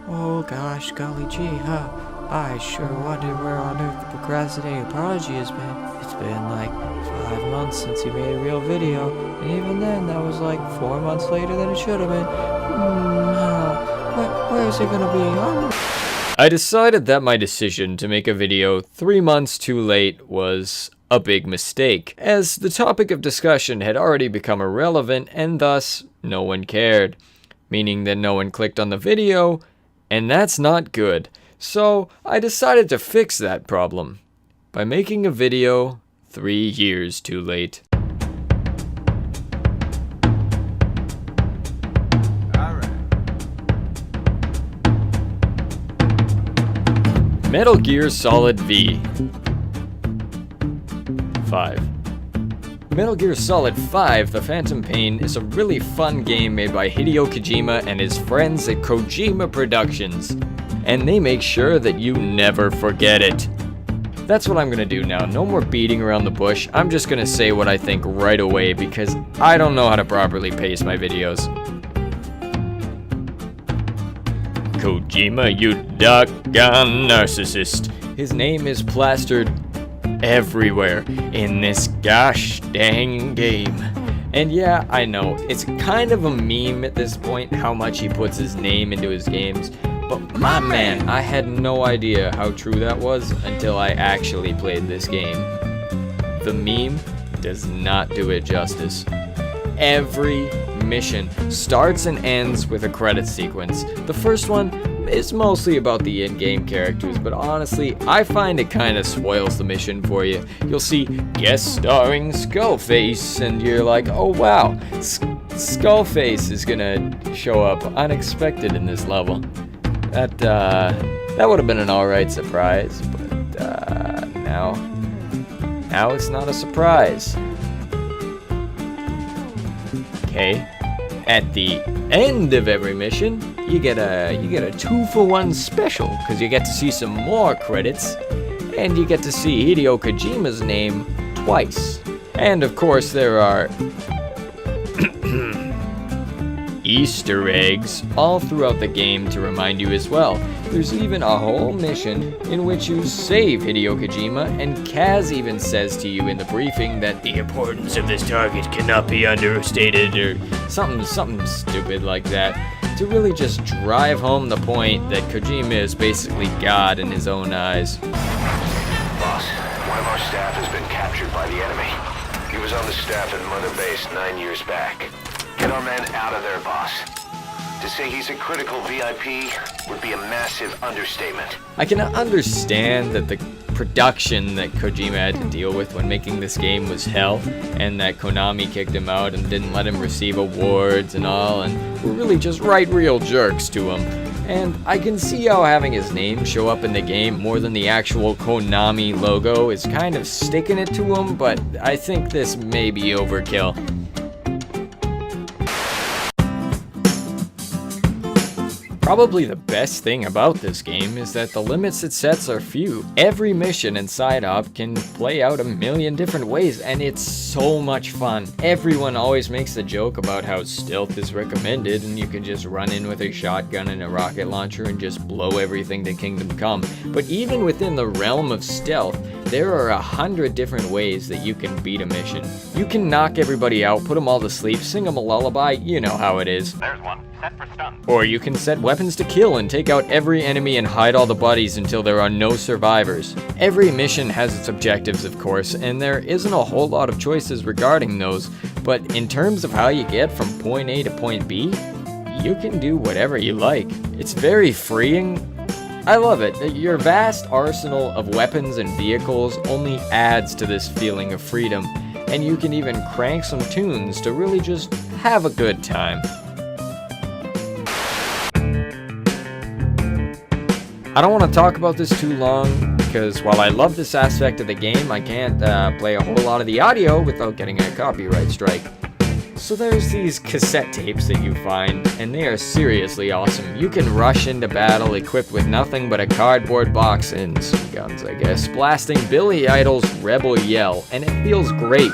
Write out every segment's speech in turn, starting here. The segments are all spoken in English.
Oh gosh, golly gee, huh? I sure wonder where on earth the procrastinating prodigy has been. It's been like 5 months since he made a real video, and even then that was like 4 months later than it should have been. Where is it gonna be? I decided that my decision to make a video 3 months too late was a big mistake, as the topic of discussion had already become irrelevant and thus no one cared, meaning that no one clicked on the video, and that's not good. So I decided to fix that problem by making a video 3 years too late. Metal Gear Solid V 5. Metal Gear Solid 5: The Phantom Pain is a really fun game made by Hideo Kojima and his friends at Kojima Productions, and they make sure that you never forget it. That's what I'm gonna do now. No more beating around the bush. I'm just gonna say what I think right away because I don't know how to properly pace my videos. Kojima, you doggone narcissist. His name is plastered everywhere in this gosh dang game. And yeah, I know, it's kind of a meme at this point how much he puts his name into his games, but my man, I had no idea how true that was until I actually played this game. The meme does not do it justice. Every mission starts and ends with a credit sequence. The first one is mostly about the in-game characters, but honestly, I find it kind of spoils the mission for you. You'll see guest starring Skullface, and you're like, oh wow, Skullface is gonna show up unexpected in this level. That would have been an alright surprise, but now it's not a surprise. Okay, at the end of every mission, you get a 2-for-1 special, because you get to see some more credits, and you get to see Hideo Kojima's name twice. And of course there are Easter eggs all throughout the game to remind you as well. There's even a whole mission in which you save Hideo Kojima, and Kaz even says to you in the briefing that the importance of this target cannot be understated, or something stupid like that, to really just drive home the point that Kojima is basically God in his own eyes. Boss, one of our staff has been captured by the enemy. He was on the staff at Mother Base 9 years back. Get our man out of there, boss. To say he's a critical VIP would be a massive understatement. I can understand that the production that Kojima had to deal with when making this game was hell, and that Konami kicked him out and didn't let him receive awards and all, and were really just real jerks to him. And I can see how having his name show up in the game more than the actual Konami logo is kind of sticking it to him, but I think this may be overkill. Probably the best thing about this game is that the limits it sets are few. Every mission in Side Op can play out a million different ways, and it's so much fun. Everyone always makes the joke about how stealth is recommended and you can just run in with a shotgun and a rocket launcher and just blow everything to Kingdom Come. But even within the realm of stealth, there are 100 different ways that you can beat a mission. You can knock everybody out, put them all to sleep, sing them a lullaby, you know how it is. There's one. Set for stun. Or you can set weapons to kill and take out every enemy and hide all the bodies until there are no survivors. Every mission has its objectives, of course, and there isn't a whole lot of choices regarding those, but in terms of how you get from point A to point B, you can do whatever you like. It's very freeing. I love it. Your vast arsenal of weapons and vehicles only adds to this feeling of freedom, and you can even crank some tunes to really just have a good time. I don't want to talk about this too long, because while I love this aspect of the game, I can't play a whole lot of the audio without getting a copyright strike. So there's these cassette tapes that you find, and they are seriously awesome. You can rush into battle equipped with nothing but a cardboard box and some guns, I guess, blasting Billy Idol's Rebel Yell, and it feels great.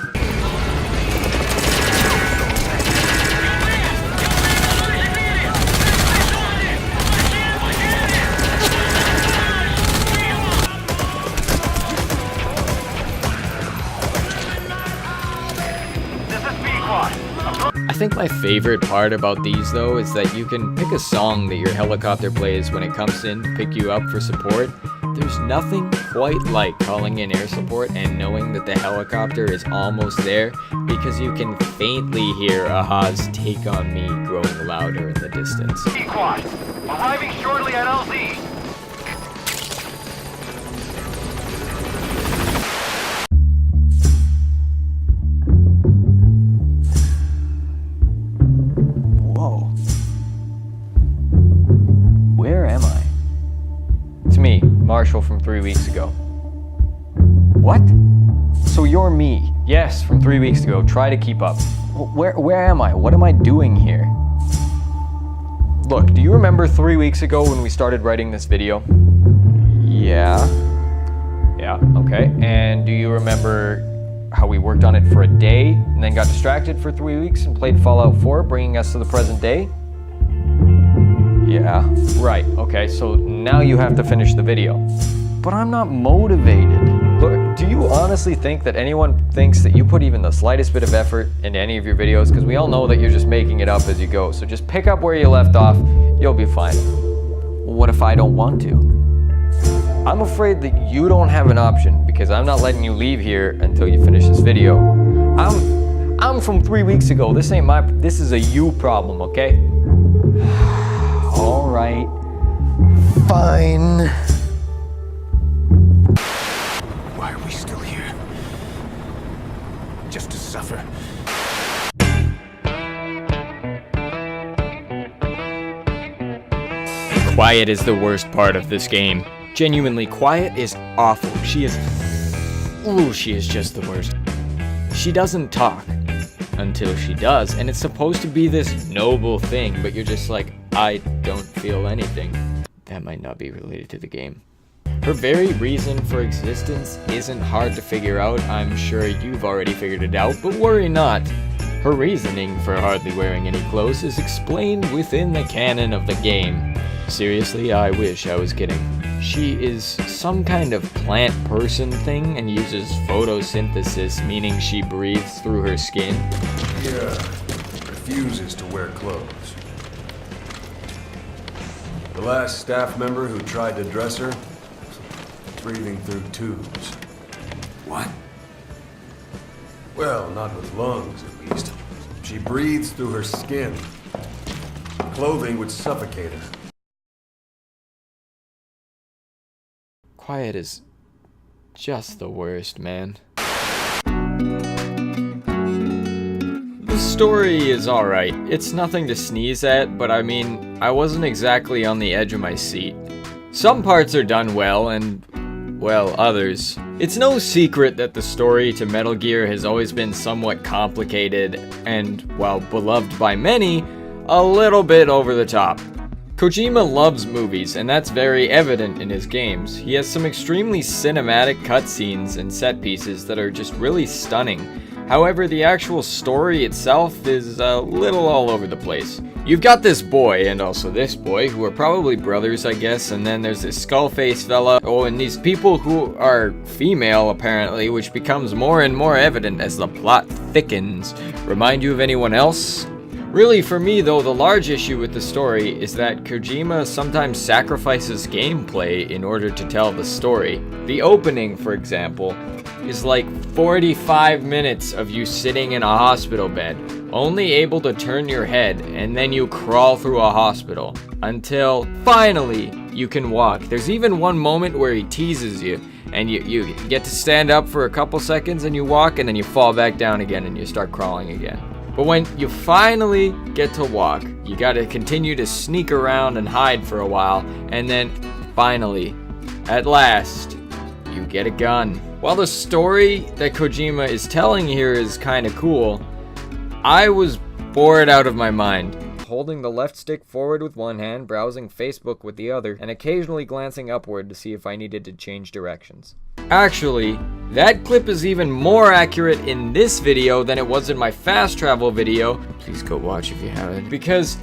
I think my favorite part about these though is that you can pick a song that your helicopter plays when it comes in to pick you up for support. There's nothing quite like calling in air support and knowing that the helicopter is almost there, because you can faintly hear Aha's "Take On Me" growing louder in the distance. Quad, arriving shortly at LZ. Whoa. Where am I? It's me, Marshall from 3 weeks ago. What? So you're me? Yes, from 3 weeks ago. Try to keep up. Where am I? What am I doing here? Look, do you remember 3 weeks ago when we started writing this video? Yeah. Yeah, okay. And do you remember how we worked on it for a day and then got distracted for 3 weeks and played Fallout 4, bringing us to the present day? Yeah. Right, okay, so now you have to finish the video. But I'm not motivated. Look, do you honestly think that anyone thinks that you put even the slightest bit of effort into any of your videos? Because we all know that you're just making it up as you go. So just pick up where you left off, you'll be fine. What if I don't want to? I'm afraid that you don't have an option, because I'm not letting you leave here until you finish this video. I'm from 3 weeks ago. This is a you problem, okay? All right. Fine. Why are we still here? Just to suffer. Quiet is the worst part of this game. Genuinely, Quiet is awful. She is just the worst. She doesn't talk until she does, and it's supposed to be this noble thing, but you're just like, I don't feel anything. That might not be related to the game. Her very reason for existence isn't hard to figure out. I'm sure you've already figured it out, but worry not. Her reasoning for hardly wearing any clothes is explained within the canon of the game. Seriously, I wish I was kidding. She is some kind of plant person thing and uses photosynthesis, meaning she breathes through her skin. Yeah, refuses to wear clothes. The last staff member who tried to dress her, breathing through tubes. What? Well, not with lungs, at least. She breathes through her skin. Clothing would suffocate her. Quiet is just the worst, man. The story is alright. It's nothing to sneeze at, but I mean, I wasn't exactly on the edge of my seat. Some parts are done well, and, well, others. It's no secret that the story to Metal Gear has always been somewhat complicated, and, while beloved by many, a little bit over the top. Kojima loves movies, and that's very evident in his games. He has some extremely cinematic cutscenes and set pieces that are just really stunning. However, the actual story itself is a little all over the place. You've got this boy, and also this boy, who are probably brothers, I guess, and then there's this skull-faced fella, and these people who are female, apparently, which becomes more and more evident as the plot thickens. Remind you of anyone else? Really, for me though, the large issue with the story is that Kojima sometimes sacrifices gameplay in order to tell the story. The opening, for example, is like 45 minutes of you sitting in a hospital bed, only able to turn your head, and then you crawl through a hospital, until finally you can walk. There's even one moment where he teases you, and you get to stand up for a couple seconds and you walk, and then you fall back down again and you start crawling again. But when you finally get to walk, you gotta continue to sneak around and hide for a while, and then finally, at last, you get a gun. While the story that Kojima is telling here is kinda cool, I was bored out of my mind. Holding the left stick forward with one hand, browsing Facebook with the other, and occasionally glancing upward to see if I needed to change directions. Actually, that clip is even more accurate in this video than it was in my fast travel video. Please go watch if you haven't. Because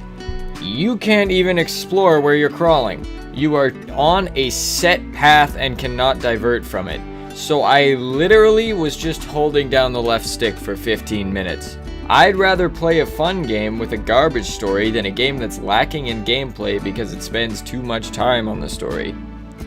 you can't even explore where you're crawling. You are on a set path and cannot divert from it. So I literally was just holding down the left stick for 15 minutes. I'd rather play a fun game with a garbage story than a game that's lacking in gameplay because it spends too much time on the story.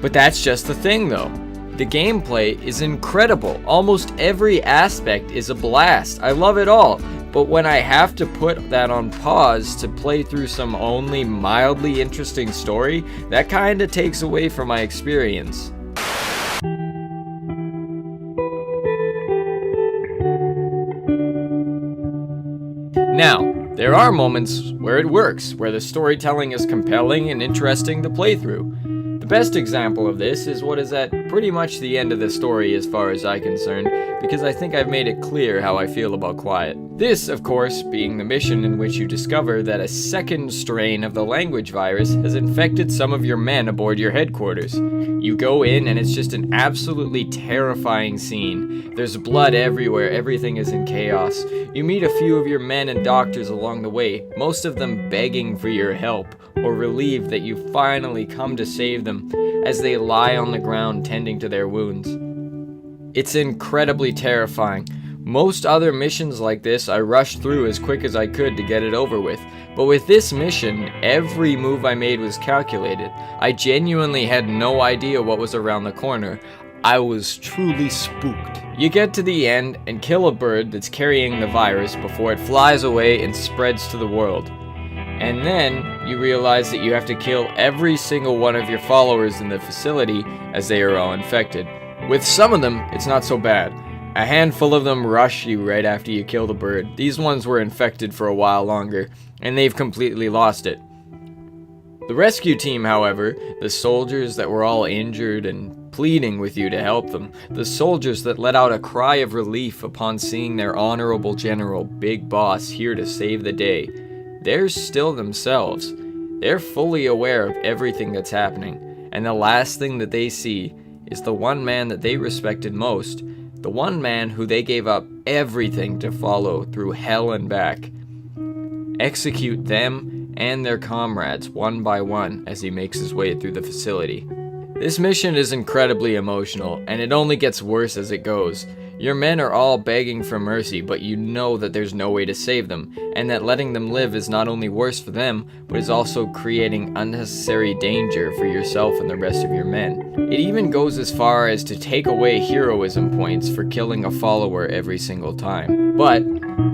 But that's just the thing though. The gameplay is incredible. Almost every aspect is a blast. I love it all. But when I have to put that on pause to play through some only mildly interesting story, that kinda takes away from my experience. Now, there are moments where it works, where the storytelling is compelling and interesting to play through. The best example of this is what is at pretty much the end of the story as far as I'm concerned, because I think I've made it clear how I feel about Quiet. This, of course, being the mission in which you discover that a second strain of the language virus has infected some of your men aboard your headquarters. You go in and it's just an absolutely terrifying scene. There's blood everywhere, everything is in chaos. You meet a few of your men and doctors along the way, most of them begging for your help, or relieved that you finally come to save them as they lie on the ground tending to their wounds. It's incredibly terrifying. Most other missions like this I rushed through as quick as I could to get it over with, but with this mission, every move I made was calculated. I genuinely had no idea what was around the corner. I was truly spooked. You get to the end and kill a bird that's carrying the virus before it flies away and spreads to the world. And then you realize that you have to kill every single one of your followers in the facility as they are all infected. With some of them, it's not so bad. A handful of them rush you right after you kill the bird. These ones were infected for a while longer, and they've completely lost it. The rescue team, however, the soldiers that were all injured and pleading with you to help them, the soldiers that let out a cry of relief upon seeing their honorable general, Big Boss, here to save the day, they're still themselves. They're fully aware of everything that's happening, and the last thing that they see is the one man that they respected most, the one man who they gave up everything to follow through hell and back. Execute them and their comrades one by one as he makes his way through the facility. This mission is incredibly emotional, and it only gets worse as it goes. Your men are all begging for mercy, but you know that there's no way to save them, and that letting them live is not only worse for them, but is also creating unnecessary danger for yourself and the rest of your men. It even goes as far as to take away heroism points for killing a follower every single time. But,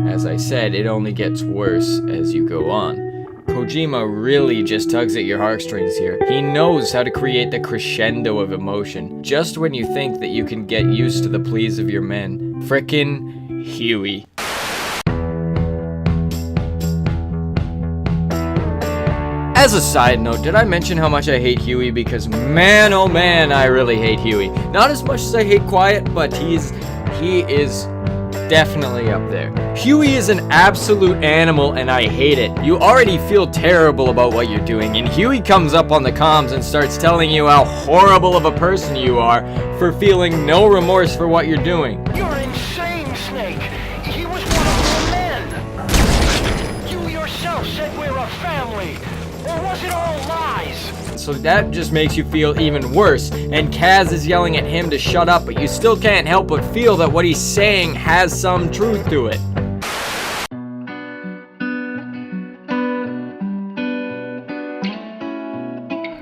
as I said, it only gets worse as you go on. Kojima really just tugs at your heartstrings here. He knows how to create the crescendo of emotion, just when you think that you can get used to the pleas of your men. Frickin' Huey. As a side note, did I mention how much I hate Huey? Because man, oh man, I really hate Huey. Not as much as I hate Quiet, but he is definitely up there. Huey is an absolute animal and I hate it. You already feel terrible about what you're doing, and Huey comes up on the comms and starts telling you how horrible of a person you are for feeling no remorse for what you're doing. You're insane, Snake. He was one of your men. You yourself said we're a family. Or was it all lies? So that just makes you feel even worse, and Kaz is yelling at him to shut up, but you still can't help but feel that what he's saying has some truth to it.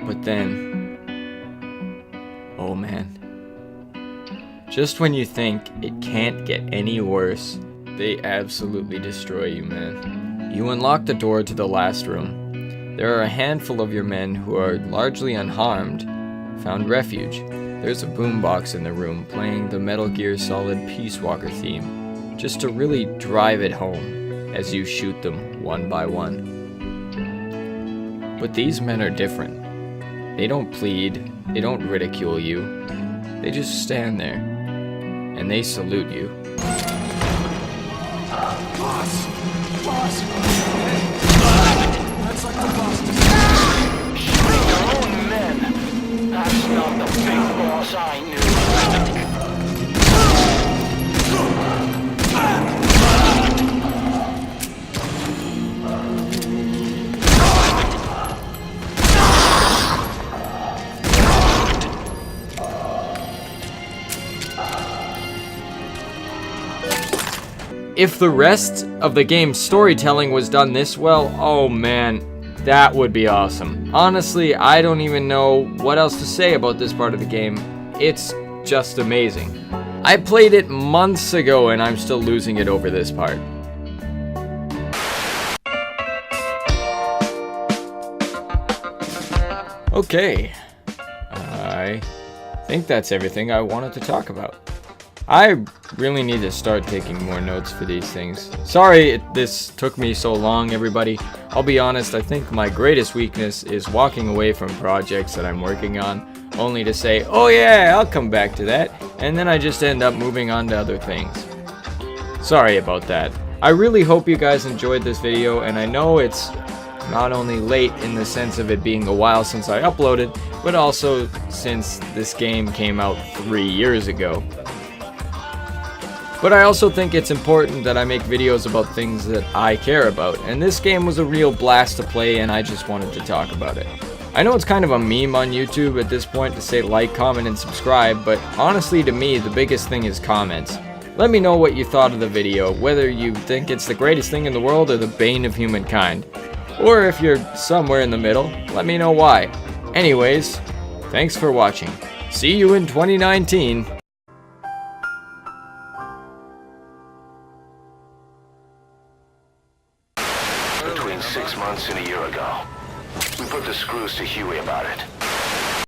But then, oh man, just when you think it can't get any worse, they absolutely destroy you, man. You unlock the door to the last room. There are a handful of your men who are largely unharmed, found refuge. There's a boombox in the room playing the Metal Gear Solid Peace Walker theme, just to really drive it home as you shoot them one by one. But these men are different. They don't plead, they don't ridicule you, they just stand there, and they salute you. Boss! Boss! That's like the boss. Shooting your own men. That's not the big boss I knew. if the rest of the game's storytelling was done this well, oh man, that would be awesome. Honestly, I don't even know what else to say about this part of the game. It's just amazing. I played it months ago and I'm still losing it over this part. Okay, I think that's everything I wanted to talk about. I really need to start taking more notes for these things. Sorry this took me so long, everybody. I'll be honest, I think my greatest weakness is walking away from projects that I'm working on, only to say, oh yeah, I'll come back to that, and then I just end up moving on to other things. Sorry about that. I really hope you guys enjoyed this video, and I know it's not only late in the sense of it being a while since I uploaded, but also since this game came out 3 years ago. But I also think it's important that I make videos about things that I care about, and this game was a real blast to play and I just wanted to talk about it. I know it's kind of a meme on YouTube at this point to say like, comment, and subscribe, but honestly to me the biggest thing is comments. Let me know what you thought of the video, whether you think it's the greatest thing in the world or the bane of humankind. Or if you're somewhere in the middle, let me know why. Anyways, thanks for watching. See you in 2019. Between 6 months and a year ago. We put the screws to Huey about it.